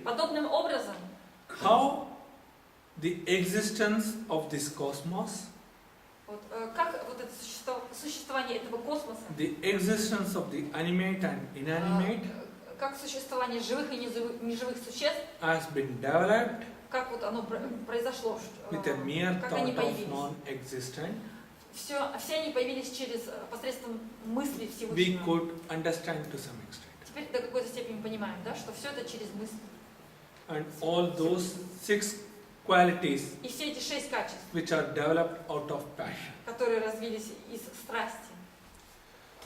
Подобным образом, how the existence of this cosmos, вот, как вот это существование этого космоса, the existence of the animate and inanimate, как существование живых и неживых существ, has been developed как вот оно произошло, with a mere как thought они of появились. non-existent. Все они появились посредством мысли We Всевышнего. could understand to some extent. Теперь до какой-то степени понимаем, да, что все это через мысль. And all those 6 qualities И все эти 6 качеств, which are developed out of passion. которые развились из страсти.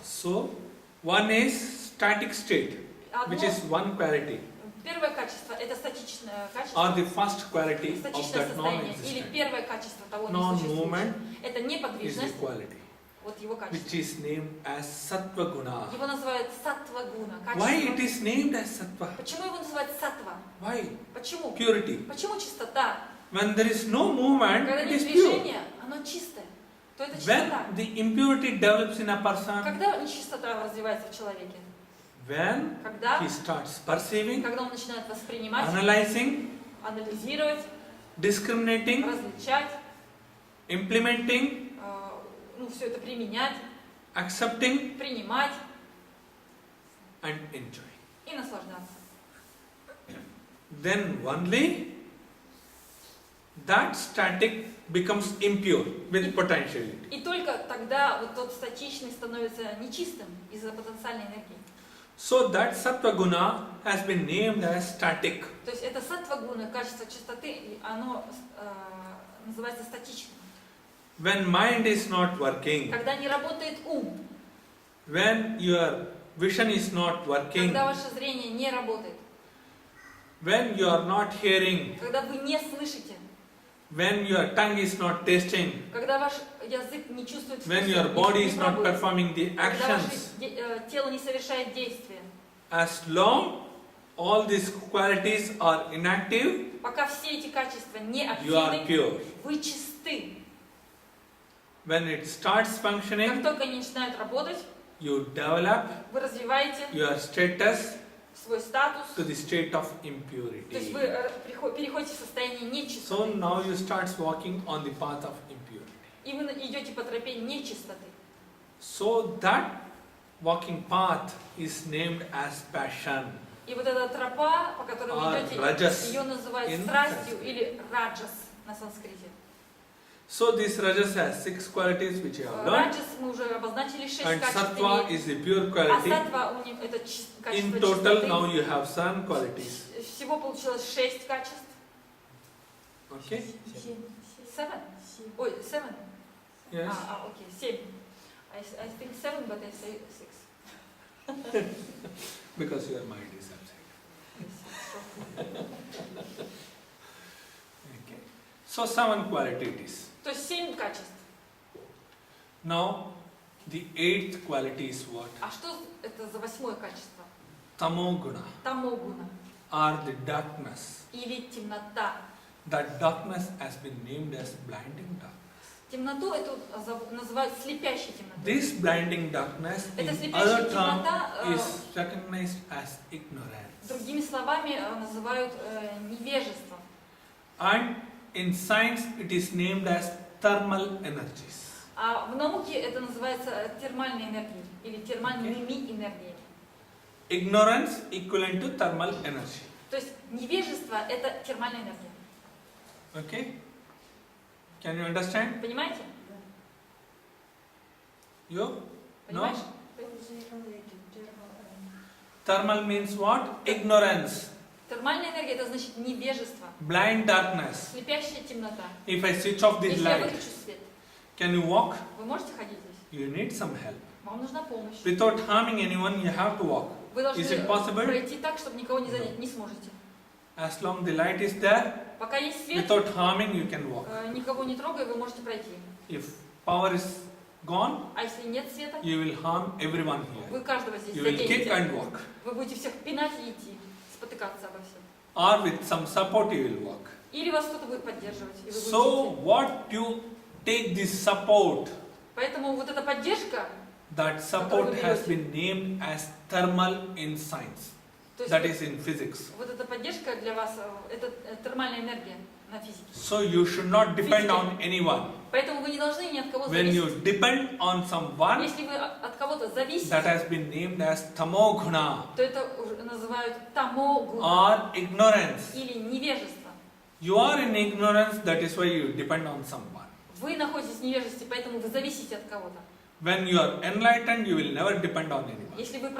So, one is static state, which is one quality, Первое качество – это статичное or качество, the first quality of статичное that состояние, или non-existent. первое качество того Non-movement несуществующего. Это is the неподвижность, quality, вот его which качество. is named as sattva guna. Его называют саттва-гуна. Why it Качество. is named as sattva? Почему его называют саттва? Why? Почему? Purity. Почему чистота? When there is no movement, Когда it нет is pure. движения, оно чистое, то это чистота. When the impurity develops in a person, Когда нечистота развивается в человеке? when Когда he starts perceiving, он начинает воспринимать, analyzing, анализировать, discriminating, различать, implementing, все это применять, accepting, принимать and enjoying. и наслаждаться. Then only that static becomes impure with potentiality. И только тогда вот тот статичный становится нечистым из-за потенциальной энергии. So that sattva guna has been named as static. То есть это саттва-гуна, качество чистоты, оно называется статичным. When mind is not working, Когда не работает ум, when your vision is not working, когда ваше зрение не работает, when you are not hearing, когда вы не слышите, when your tongue is not tasting, когда ваш язык не чувствует when вкуса, your body не is not пробует, performing the когда actions, ваше тело не совершает действия, as long all these qualities are inactive, пока все эти качества не you are активны, pure. вы чисты. When it starts Как functioning, только они начинают работать, you develop вы развиваете your status свой статус, to the state of то есть impurity. вы переходите в состояние So нечистоты, now you start walking on the path of impurity. и вы идете по тропе нечистоты. So that walking path is named as passion. И вот эта тропа, по которой вы идете, раджас ее называют in страстью Sanskrit. или раджас на санскрите. So this rajas has 6 qualities which you have learned, Раджас мы уже обозначили 6 and качеств, sattva is the pure а quality. саттва у них это качество In total чистоты. now you have 7 qualities. Всего получилось 6 качеств. Okay? 7? Ой, 7? Yes. Окей, 7. I think 7, but I say 6. Because your mind is upside. Okay. So 7 quality it is. То есть 7 качеств. Now the 8th quality is what? А что это за 8-е качество? Tamoguna, Тамогуна. or the darkness. Или темнота. That darkness has been named as blinding darkness. Темноту эту называют слепящей темнотой. This blinding darkness in Эта other слепящая term темнота, is recognized as ignorance. другими словами, называют невежеством. And in science it is named as thermal energies. А в науке это называется термальной энергией или термальными энергиями. Ignorance equivalent to thermal energy. То есть невежество это термальная энергия. Okay? Can you understand? Понимаете? You? Понимаешь? Thermal means what? Ignorance. Термальная энергия это значит невежество, Blind darkness. слепящая темнота. If I switch off this Если я light, выключу свет, can you walk? вы можете ходить здесь? You need some help. Вам нужна помощь. Without harming anyone, you have to walk. Вы должны Is it possible? пройти так, чтобы никого не задеть, не сможете. As long the light is there, Пока есть свет, without harming you can walk. никого не трогая, вы можете пройти. If power is gone, А если нет света, you will harm everyone here. вы каждого здесь You will kick заденете. and walk. Вы будете всех пинать и идти, спотыкаться обо всем. Or with some support you will walk. Или вас кто-то будет поддерживать, и вы So будете. what you take this support? Поэтому вот эта поддержка, That support has been named as thermal in science. То есть That is in physics. вот эта поддержка для вас, это термальная энергия на физике. So you should not depend on anyone. Поэтому вы не должны ни от кого When you зависеть. depend on someone, Если вы от кого-то зависите, that has been named as tamoguna то это уже называют тамогу or ignorance. или невежество. You are in ignorance, that is why you depend on someone. Вы находитесь в невежестве, поэтому вы зависите от кого-то. When you are enlightened, you will never depend on anyone. Если вы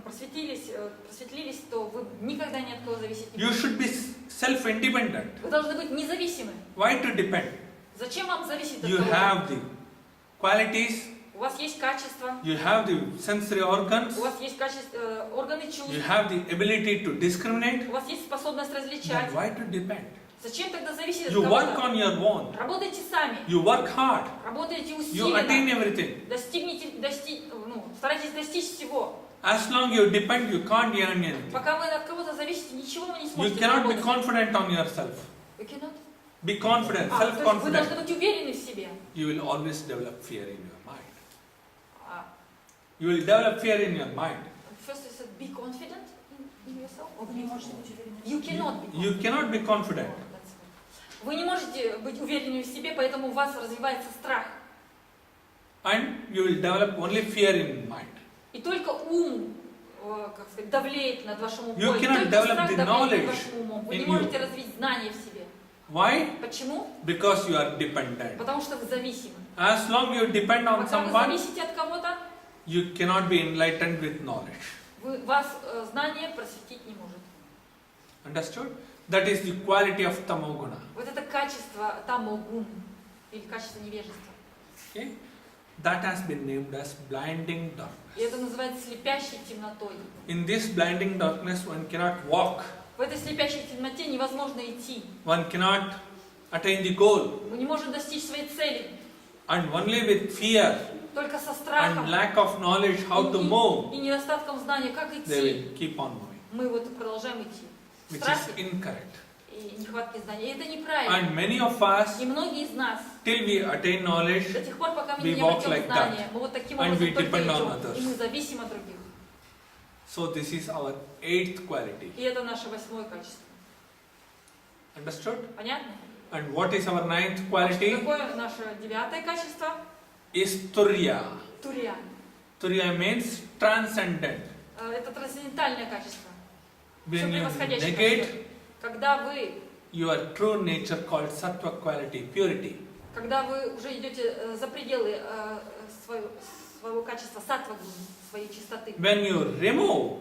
просветлились, то вы никогда ни от кого зависеть не You будете. should be self-independent. Вы должны быть независимы. Why to depend? Зачем вам зависеть от You кого-то? have the qualities, У вас есть качества, you have the sensory organs, у вас есть органы you чувств, have the ability to discriminate. у вас есть способность Then различать. why to depend? Зачем тогда зависеть от You work кого-то? on your own. Работайте сами, You work hard. работайте You attain усиленно, everything. старайтесь достичь всего. As long you depend, you can't earn anything. Пока вы от кого-то зависите, ничего вы не You сможете cannot be заработать. confident on yourself. Вы cannot? Be confident, То есть вы должны self-confident. быть уверены в себе. You will always develop fear in your mind. А, You will develop fear in your mind. First you said be confident in yourself. Or Вы не можете быть уверены. You cannot be You confident. cannot be confident. That's right. Вы не можете быть уверенными в себе, поэтому у вас развивается страх. And you will develop only fear in mind. И только ум, как сказать, давлеет над вашим умом. You И cannot только develop страх the давлеет knowledge над вашим умом. Вы in не you. можете развить знания в себе. Why? Почему? Because you are dependent. Потому что вы зависимы. As long you depend on Пока вы someone, зависите от кого-то, you cannot be enlightened with knowledge. вас знание просветить не может. Understood? That is the quality of tamoguna. Вот это качество тамогун, или качество невежества. Okay? That has been named as blinding darkness. И это называется слепящей темнотой. In this blinding darkness, one cannot walk, В этой слепящей темноте невозможно идти. one cannot attain the goal, Мы не можем достичь своей цели. and only with fear Только со and страхом lack of knowledge how to move, и недостатком знания, как they идти, will keep on moving, мы вот продолжаем идти. В which is страхе incorrect. и нехватке знаний. И это неправильно. And many of us, И многие из нас, till we attain knowledge, до тех пор, пока мы we не walk обретем like знания, мы вот таким And образом we только depend on идем, others. и мы зависим от других. so this is our 8th quality. И это наше 8-е качество. Understood? Понятно? And what is our 9th А что quality? такое наше 9-е качество? Is turya. Турия. Turya means transcendent. Это трансцендентальное качество. When you Превосходящее negate качество. Когда вы your true nature called sattva quality, purity, Когда вы уже идете за пределы своего качества саттва-гуны, своей чистоты. when you remove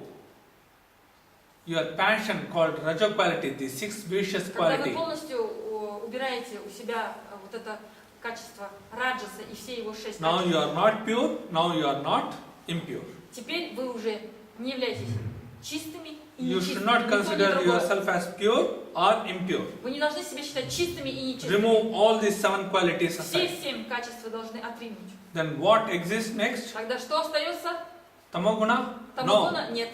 your passion called raja quality, the 6 vicious Когда вы quality, полностью убираете у себя вот это качество раджаса и все его 6 now качеств, you are not pure, now you are not impure. теперь вы уже не являетесь чистыми и You нечистыми. should not Ни то, ни consider другое. yourself as pure or impure. Вы не должны себя считать чистыми и нечистыми. Remove all these 7 qualities Все aside. 7 качеств вы должны отринуть. Then what exists next? Тогда что остается? Tamoguna? No. Тамагуна? Нет.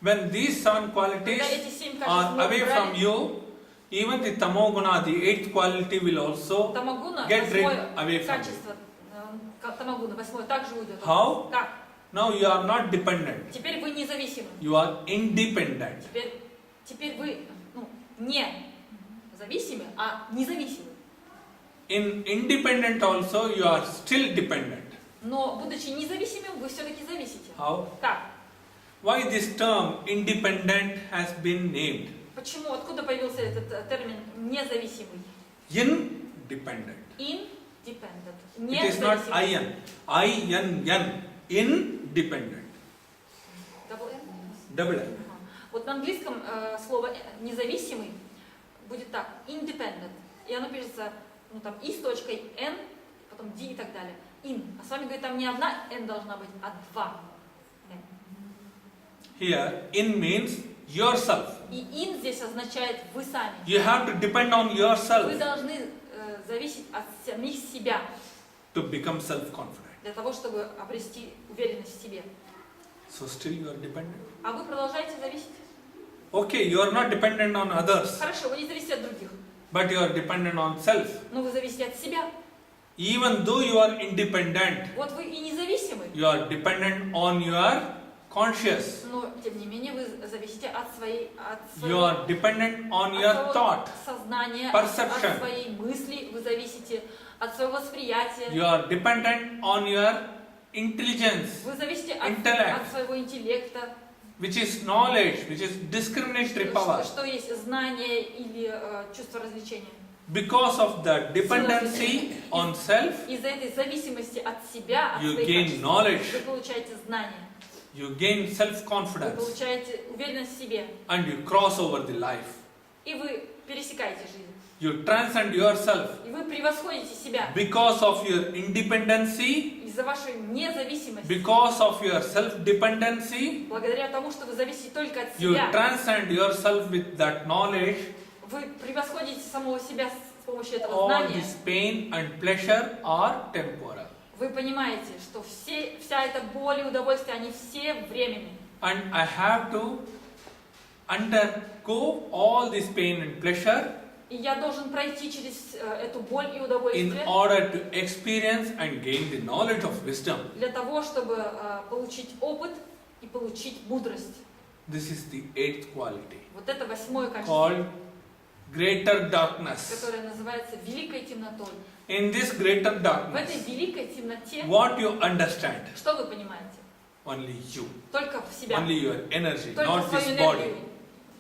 When these 7 qualities Когда эти 7 качеств are мы away from убрали, you, even the tamoguna, the 8th quality will also тамагуна, get rid 8-е away from you. качество, тамагуна, 8-е также уйдет. How? Как? Now you are not dependent. Теперь вы независимы. You are independent. Теперь вы не зависимы, а независимы. In independent also you are still dependent. Но, будучи независимым, вы все-таки зависите. How? Как? Why this term independent has been named? Почему? Откуда появился этот термин независимый? Independent. Independent. It is not Независимый. IN. I-N-N. Independent. Double N? Double N. Ага. Вот на английском слово независимый будет так, independent. И оно пишется, там, и с точкой N, потом D и так далее. In. А с вами говорит, там не одна N должна быть, а 2 N. Here, in means yourself. И in здесь означает вы сами. You have to depend on yourself Вы должны зависеть от самих себя to become self-confident. для того, чтобы обрести уверенность в себе. So still you are dependent. А вы продолжаете зависеть? Okay, you are not dependent on others, Хорошо, вы не зависите от других, but you are dependent on self. но вы зависите от себя. Even though you are independent, Вот вы и независимы, you are dependent on your conscious. Но, тем не менее, вы зависите от You своего are dependent on your thought, сознания, perception. от своей мысли, вы зависите от своего восприятия. You are dependent on your intelligence, Вы зависите intellect. от своего интеллекта, which is knowledge, which is discriminatory power. что есть знание или чувство развлечения. Because of the dependency on self, Из-за этой зависимости от себя, от you своих gain качеств, knowledge, вы получаете знание, you gain вы self-confidence, получаете уверенность в себе, and you cross over the life. и вы пересекаете жизнь. You transcend yourself И вы превосходите себя because of your independency, из-за вашей независимости. because of your self-dependency. Благодаря тому, что вы зависите только от You себя, transcend yourself with that knowledge. вы превосходите самого себя с помощью этого All знания. this pain and pleasure are temporal. Вы понимаете, что вся эта боль и удовольствие, они все временны. And I have to undergo all this pain and pleasure И я должен пройти через эту боль и in удовольствие order to experience and gain the knowledge of wisdom. для того, чтобы получить опыт и получить мудрость. This is the eighth quality Вот это 8-е качество, called greater darkness. которое называется великой темнотой. In this greater В darkness, этой великой темноте, what you understand? что вы понимаете? Only you. Только в себя, Only your energy, только not свою this body. энергию.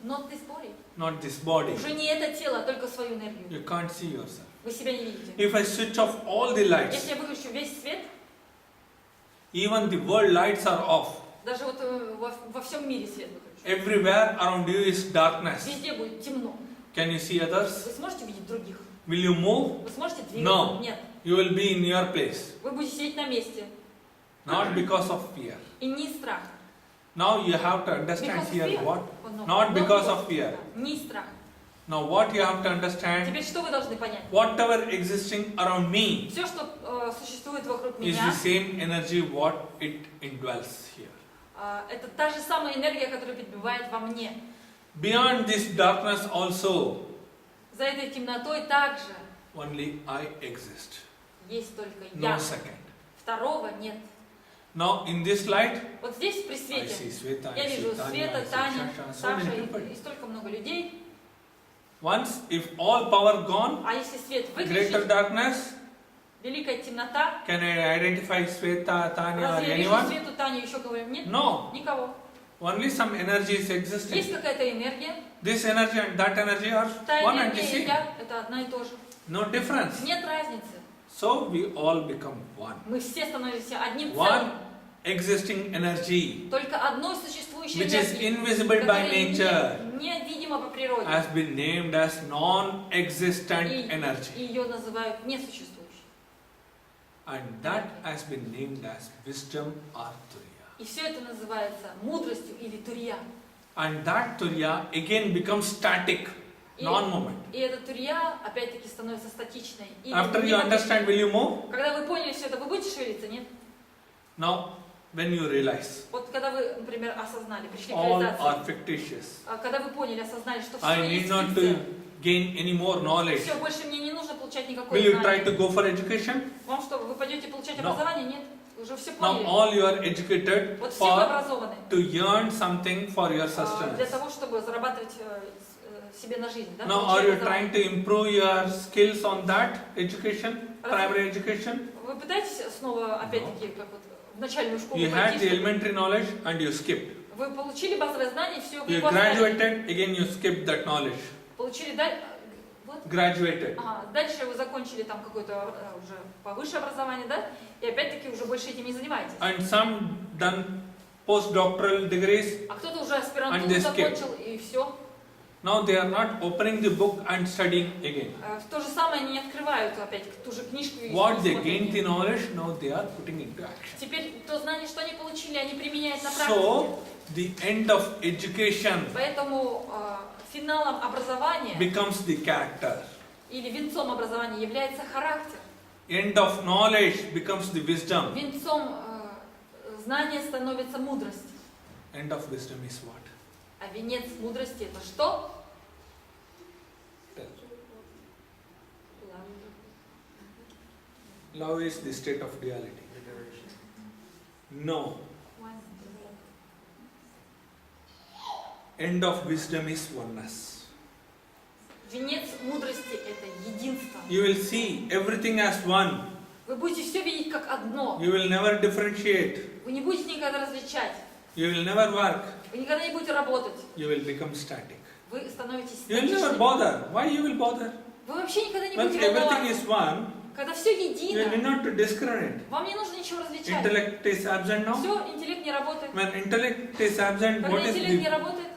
Not this body. Not this body. Уже не это тело, а только свою энергию. You can't see yourself. Вы себя не видите. If I switch off all the lights, Если я выключу весь свет, even the world lights are off. даже вот во всем мире свет выключу, Everywhere around you is darkness. везде будет темно. Can you see others? Вы сможете видеть других? Will you move? Вы сможете двигаться? No. Нет. You will be in your place. Вы будете сидеть на месте. Not because of fear. И не страх. Now you have to understand here what? Not because of fear. Не страх. Now what you have to understand? Теперь что вы должны понять? Whatever existing around me Все, что существует вокруг is меня, the same energy what it indwells here. это та же самая энергия, которая пребывает во мне. Beyond this darkness also, За этой темнотой также only I exist. есть только No я. second. Второго нет. Now in this light, Вот здесь при I свете see Sweta, я I вижу see Tanya, Света, I see Таня, Shasha, so Саша many people. и столько много людей. Once, if all power gone, А если свет greater выключить, darkness, великая темнота, can I identify Sweta, Tanya, or разве я вижу anyone? Свету, Таню, еще кого-нибудь? Нет? No. Никого. Only some energy is Есть existing. какая-то энергия, This energy and that energy are та one and the энергия и same. я, это одна и то же. No difference. Нет разницы. So we all become one. Мы все становимся одним One целым. existing energy, Только одной существующей which is энергией, invisible by которая nature, невидима по природе. has been named as non-existent И energy. ее называют несуществующей. And that has been named as wisdom or turiya. И все это называется мудростью или турья. And that turiya again becomes static, И, non-moment. и эта турья опять-таки становится статичной. или After you неподвижной. understand, will you move? Когда вы поняли все это, вы будете шевелиться, нет? Now, when you realize Вот когда вы, например, осознали, пришли к all реализации, are fictitious, когда вы поняли, осознали, что I все need есть not фикция, to gain any more knowledge. все, больше мне не нужно получать Will никакое you try знание. to go for education? Вам что, вы пойдете получать No. образование? Нет. Вы уже все Now поняли. all you are educated Вот все вы for образованы to earn something for your для sustenance. того, чтобы зарабатывать себе на жизнь. Да? Now Получать are you образование. trying to improve your skills on that education, primary education? Вы пытаетесь снова, опять-таки, как вот в начальную школу You had the пойти? elementary knowledge and you skipped. Вы получили базовое знание, все, вы You его оставили. graduated, again you skipped that knowledge. Получили вот. Graduated. Ага, дальше вы закончили там какое-то уже повысшее образование, да? И опять-таки уже больше этим не занимаетесь. And some done postdoctoral degrees. А кто-то уже And аспирантуру they skip. закончил, и все. Now they are not opening the book and studying again. То же самое они не открывают опять ту же книжку и What they смотрят gained the ее. knowledge, now they are putting into action. Теперь то знание, что они получили, они применяют на практике. So, the end of education Поэтому финалом образования becomes the character. или венцом образования является характер. End of knowledge becomes the wisdom. Венцом знания становится мудрость. End of wisdom is what? А венец мудрости это что? Love is the state of duality. No. end of wisdom is oneness. Венец мудрости – это единство. You will see everything as one. Вы будете все видеть как одно. You will never differentiate. Вы не будете никогда различать. You will never work. Вы никогда не будете работать. You will become static. Вы становитесь You will never статичными. bother. Why you will bother? Вы вообще никогда не When будете everything волноваться. is one, Когда все you едино, will not to discriminate. вам не нужно ничего различать. Intellect is absent now. Все, интеллект не работает. When intellect is absent, Когда what is интеллект не the работает,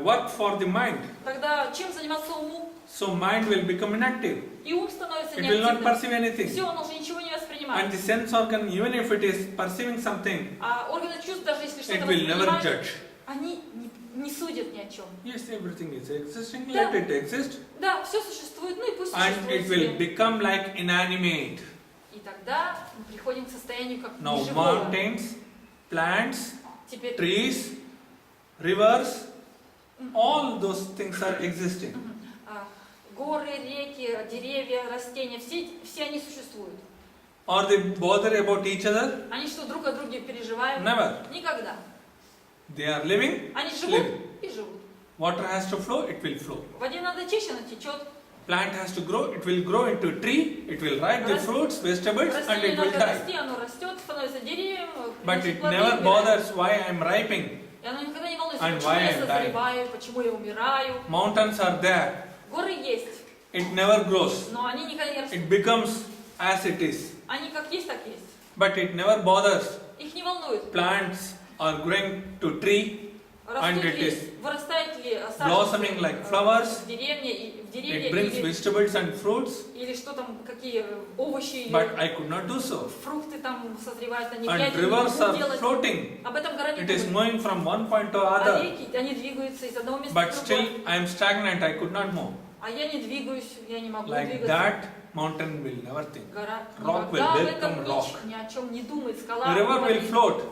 work for the mind? тогда чем заниматься уму? So mind will become inactive. И ум становится It will not неактивным. perceive anything. Все, он уже ничего не And воспринимает. the sense organ, even if it is perceiving something, А органы чувств, даже если it что-то will never воспринимают, judge. они не судят ни о чем. Yes, everything is existing. Да. Let it exist. Да, все существует, ну и пусть And существует it will себе. become like inanimate. И тогда мы приходим к состоянию как Now неживого. mountains, plants, Теперь trees, rivers, all those things are existing. горы, реки, деревья, растения, все они существуют. Or they bother about each other? Они что, друг о друге переживают? Never. Никогда. They are living. Они живут Living. и живут. Water has to flow, it will flow. В воде надо течь, она течет. Plant has to grow, it will grow into a tree, it will ripe the fruits, vegetables, and Растение it will надо die. расти, оно растет, становится деревьем, But приносит it плоды, never умирает. bothers why I am ripening. И оно никогда не волнуется, And почему why я I'm dying. созреваю, почему я умираю. Mountains are there, Горы есть, it never grows. но они никогда не растут. It becomes as it is. Они как есть, так есть. But it never bothers. Их не волнует, Plants are growing to tree, растут it ли, is вырастает ли blossoming like flowers. в деревне, It brings vegetables and fruits, или что там, какие овощи but или I could not do so. фрукты там созревают, они And я не rivers могу are делать. floating. Об этом гора не It is думает. moving from one point to А other. реки, они двигаются из одного места But в still другое. I am stagnant, I could not move. А я не двигаюсь, я не могу Like двигаться. that, mountain will never think. Гора Rock will никогда об become этом rock. ни о чем не думает. Скала The river will упадет. float.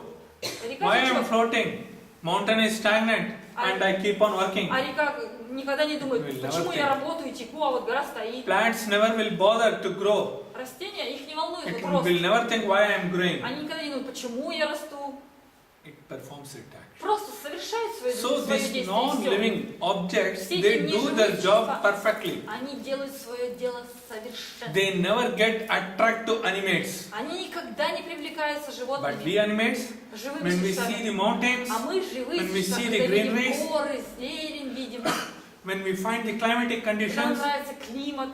Река Why I am течет, floating? Mountain is stagnant and I keep on working. а река никогда не думает, Will never почему я think. работаю и теку, а вот гора стоит. Plants never will bother to grow. Растения, их не волнует It вопрос. will never think why I am growing. Они никогда не думают, почему я расту. It performs it action. Просто совершают свое So действие these и всё. non-living objects, Все they эти do неживые their job существа, perfectly. Они делают свое дело совершенно. They never get attracted to animates. Они никогда не привлекаются But we животными, animates, живыми when we see существами. the mountains, А мы живые when we существа, see когда the видим greeneries, горы, зелень видим, when we find the climatic когда нам conditions, нравится климат,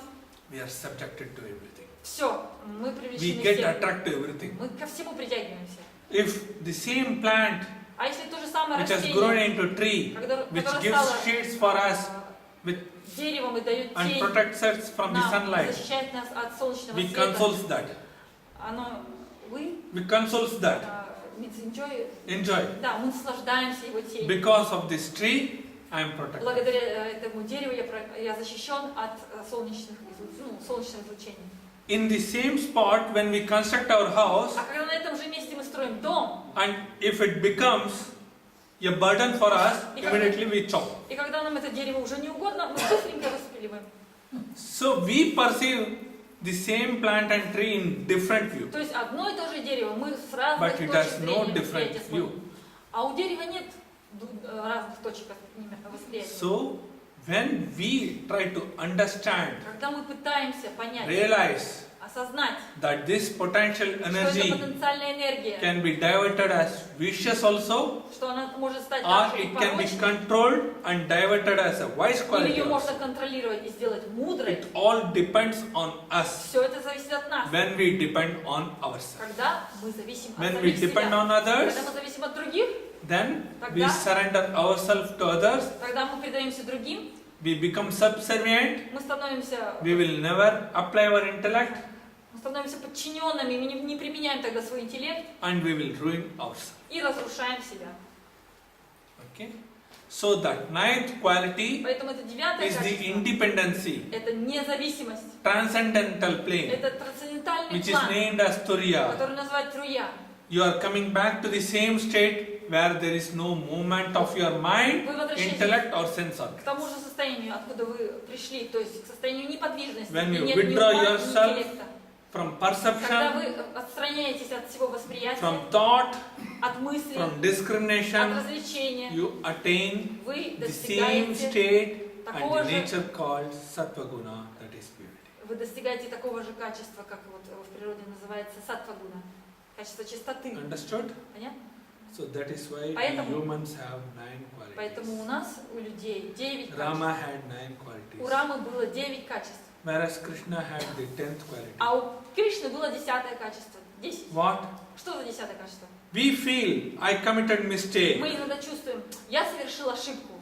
we are subjected to everything. все, мы We привлечены get всем. attracted to everything. Мы ко всему притягиваемся. If the same plant А если то же самое which has grown растение, into tree, which которое gives стало shades for us with, деревом и дает and тень protects us from the нам, sunlight, защищает нас от солнечного we света, consoles that. оно, We consoles that. Enjoy. Да, мы наслаждаемся его тенью. Because of this tree, I am protected. Благодаря этому дереву я защищен от солнечного излучения. In the same spot, when we construct our house, А когда на этом же месте мы строим дом, and if it becomes a burden for us, immediately we chop. и когда нам это дерево уже не угодно, мы быстренько распиливаем. So we perceive the same plant and tree in different view. То есть одно и то же дерево мы с разных But it точек has no зрения different восприятия view. смотрим. А у дерева нет разных точек восприятия. So when we try to understand, Когда мы пытаемся понять, realize осознать, that this potential что это energy потенциальная энергия, can be diverted as vicious also, что она может стать or также и it can be порочной, controlled and diverted as a wise или quality ее also. можно контролировать и сделать мудрой. It all depends on us Все это зависит от нас. when we depend on ourselves. Когда мы зависим от When we самих depend себя. on others, Когда мы зависим от других, then we Тогда- surrender ourselves to others, когда мы предаемся другим, we become subservient, мы становимся we will never apply our intellect, подчиненными, мы не применяем тогда свой интеллект and we will ruin ourselves. и разрушаем себя. Okay? So that ninth quality Поэтому это девятое is the качество. independency, Это независимость. transcendental plane, Это трансцендентальный which is план, named as Turiya. который называют труя. You are coming back to the same state where there is no movement of your mind, Вы возвращаетесь intellect or sense organ. к тому же состоянию, откуда вы пришли, то есть к состоянию неподвижности, When где you нет ни withdraw ума, ни yourself интеллекта. from Когда perception, вы отстраняетесь от всего восприятия, from thought, от мысли, from от discrimination, развлечения, you attain вы the same достигаете state такого and the же, nature called sattva-guna, that is purity. вы достигаете такого же качества, как вот в природе называется саттва-гуна, качество чистоты. Understood? Понятно? So that is why we Поэтому- humans have 9 Поэтому qualities. у нас, у людей, 9 Rama качеств. had 9 У qualities, Рамы было 9 качеств, whereas Krishna had the 10th quality. а у Кришны было 10 качество. 10. What? Что за 10 качество? We feel, I committed mistake. Мы иногда чувствуем, я совершил ошибку.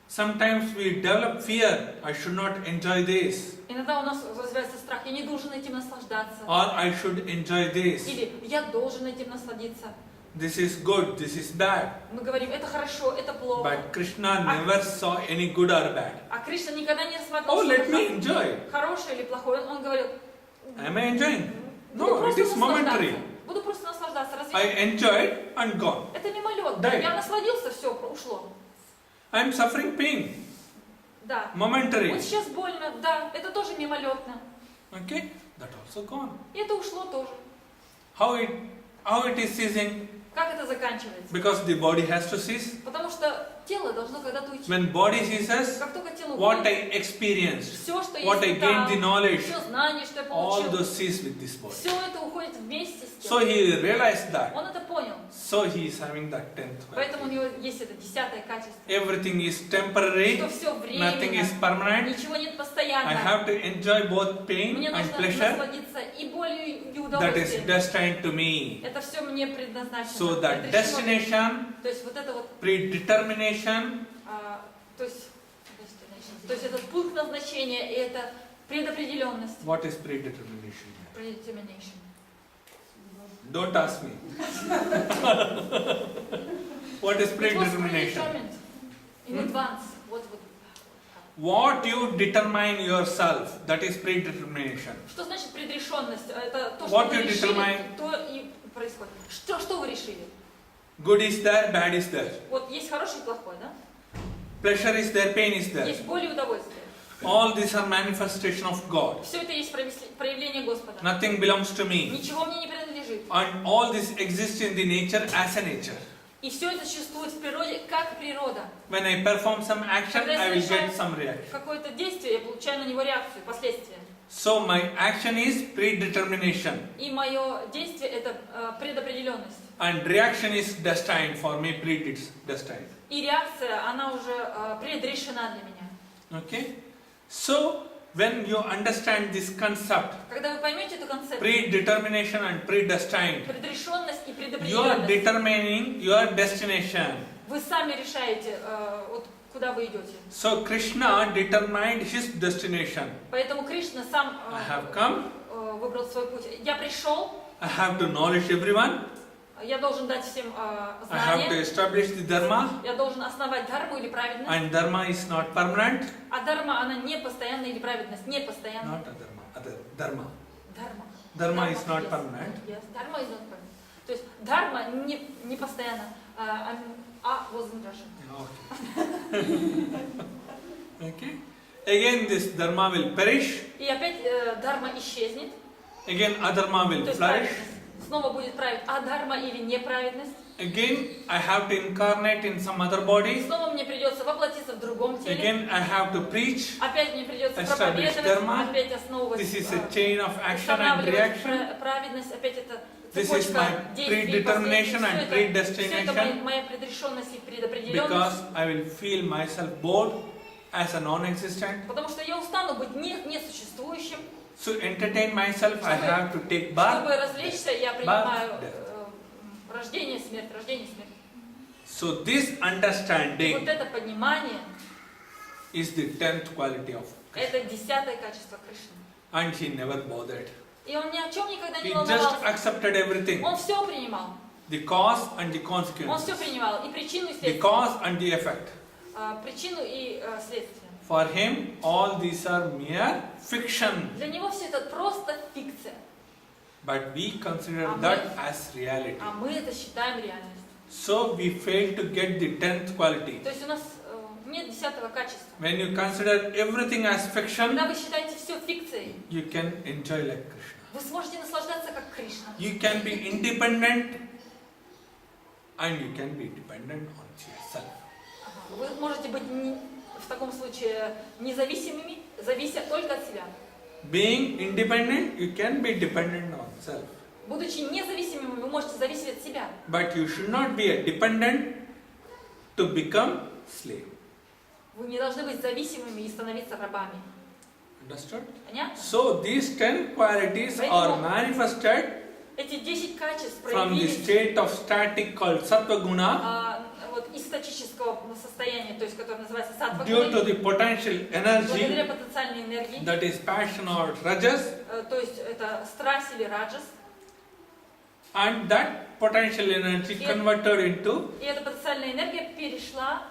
Sometimes we develop fear, I should not enjoy this. Иногда у нас развивается страх, я не должен этим наслаждаться. Or I should enjoy this. Или я должен этим насладиться. This is good, this is bad. Мы говорим, это хорошо, это плохо. But Krishna never saw any good or bad. А Кришна никогда не рассматривал, Oh, что let me это enjoy. хорошее или плохое. Он говорил, Am I enjoying? буду No, it просто is momentary. наслаждаться. Буду просто наслаждаться. Разве I enjoyed and gone. это мимолет? Да. Я насладился, все, ушло. I am suffering pain. Да. Momentary. Вот сейчас больно, да, это тоже мимолетно. Okay? That also gone. И это ушло тоже. How it is ceasing? Как это заканчивается? Because the body has to cease. Потому что тело должно когда-то уйти. When body ceases, Как только тело what уходит, I experienced, все, что я what I gained the испытал, knowledge, все знания, что я all получил, those cease with this body. все это уходит вместе с So телом. he realized that. Он это понял. So he is having that 10th Поэтому у quality. него есть это 10 качество. Everything is temporary, Что все nothing is временно, permanent. ничего нет I постоянно. have to enjoy both pain Мне and нужно pleasure. насладиться и болью, и That is удовольствием. destined to me. Это все мне предназначено. So that Это решено. destination, То есть вот это вот, predetermination, то есть этот пункт назначения, и это предопределенность. what is predetermination? Predetermination. Don't ask me. What is It was predetermination? predetermined in advance. Вот. What you determine yourself, that is predetermination. Что значит предрешенность? Это то, What что вы you решили, determine? то и происходит. Что вы решили? Good is there, bad is there. Вот есть хороший и плохой, да? Pleasure is there, pain is there. Есть боль и удовольствие. All these are manifestation of God. Все это есть проявление Господа. Nothing belongs to me. Ничего мне не принадлежит. And all this exists in the nature as a nature. И все это существует в природе, как природа. When I perform some action, Когда я I will совершаю get some reaction. какое-то действие, я получаю на него реакцию, последствия. So my action is predetermination. И мое действие это предопределенность. And reaction is destined for me, predestined. И реакция, она уже предрешена для меня. Okay? So, when you understand this concept, Когда вы поймете эту концепцию, predetermination and predestined, предрешенность и you are предопределенность, determining your destination. вы сами решаете, вот куда вы идете. So, Krishna determined his destination. Поэтому Кришна сам I have come, выбрал свой путь. Я пришел, I have to knowledge everyone, я должен дать всем I have to знания, establish the dharma, я должен основать дхарму или праведность. and dharma is not permanent. А дharma, она не постоянная или праведность не постоянная. Not adharma, other dharma. Дхарма. Dharma is not yes. permanent. Yes, dharma is not permanent. То есть дхарма не постоянно. Wasn't Russian. Okay. Again, this dharma will perish. И опять дхарма исчезнет. Again, adharma То will есть flourish. праведность снова будет праведность. А дхарма или неправедность. Again, I have to incarnate in some other body. Снова мне придется воплотиться в другом теле. Again, I have to preach. Опять мне придется Establish проповедовать. dharma. Опять основывать. This is a chain of action and Устанавливать reaction. праведность. Опять это This is цепочка my действий. predetermination последствий. and Все это predestination. моя предрешенность и предопределенность. Because I will feel myself bored as a non-existent. Потому что я устану быть несуществующим. So entertain myself, I have to take birth. Чтобы развлечься, я принимаю death. рождение, смерть, рождение, смерть. So this И understanding вот это понимание, is the 10th quality of Krishna. это 10-е качество Кришны. And he never bothered. И он ни о чем никогда He не just волновался. accepted everything. Он все принимал. The cause and the Он все consequences. принимал. И причину, и The следствие. cause and the effect. Причину и следствие. For him, all these are mere fiction. Для него все это просто фикция. But we consider that as reality. А мы это считаем реальностью. So we fail to get the 10th quality. То есть у нас нет 10-го качества. When you consider everything as fiction, Когда вы считаете все фикцией, you can enjoy like Krishna. Вы сможете наслаждаться как Кришна. You can be independent and you can be dependent on yourself. Вы можете быть в таком случае независимыми, завися только от себя. Being independent, you can be dependent on self. Будучи независимыми, вы можете зависеть от себя. But you should not be a dependent to become slave. Вы не должны быть зависимыми и становиться рабами. Understood? Понятно? So these 10 qualities are manifested Эти 10 качеств from the проявились state of static called sattva guna вот из статического состояния, то есть которое называется саттва due to гуна, the potential благодаря energy потенциальной энергии, that is passion or rajas, то есть это страсть или раджас, and that potential energy converted into и эта потенциальная энергия перешла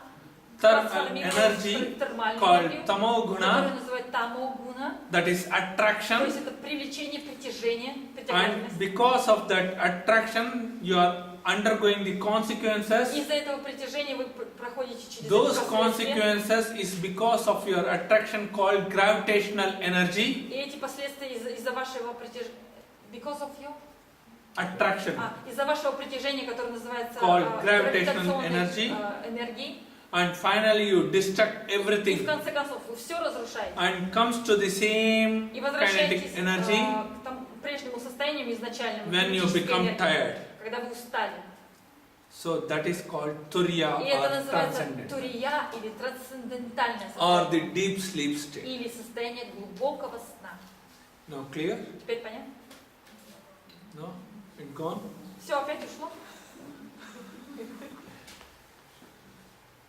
energy called tamo guna, которую называют тамо гуна, that is то attraction, есть это привлечение, притяжение, and притягательность. because of that attraction you are undergoing the consequences. Из-за этого притяжения вы проходите через Those эти последствия. consequences is because of your attraction called gravitational energy. И эти последствия из-за вашего притяжения, because of your Attraction из-за вашего притяжения, которое называется called gravitational гравитационной energy. Энергией. And finally you destruct И в everything конце концов вы все разрушаете. and comes to the same И kinetic возвращаетесь energy к тому прежнему состоянию изначальному, when you кинетической become энергии, tired. когда вы устали. So that is called turiya И это or называется transcendent турия или трансцендентальное or состояние. the deep sleep state. Или состояние глубокого сна. Now clear? Теперь понятно? No? It gone? Все, опять ушло?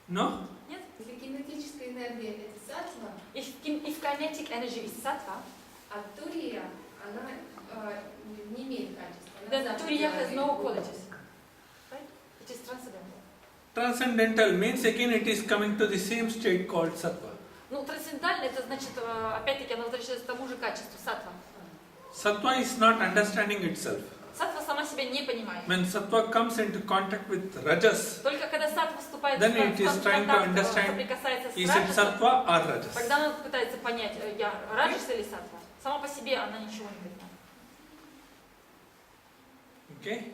No? Нет? Если кинетическая энергия это саттва, If kinetic energy is sattva, а турия, она не имеет качества. Она then замкнутая. turiya has no qualities. Right? It is transcendental. Transcendental means again it is coming to the same state called sattva. Ну, трансцендентально, это значит, опять-таки, она возвращается к тому же качеству, саттва. Sattva is not understanding itself. Саттва сама себя не понимает. When sattva comes into contact with rajas, Только когда саттва вступает then в it is trying to контакт, understand соприкасается с is it раджасом, sattva or rajas. тогда она пытается понять, я раджас или саттва. Сама по себе она ничего не понимает. Okay?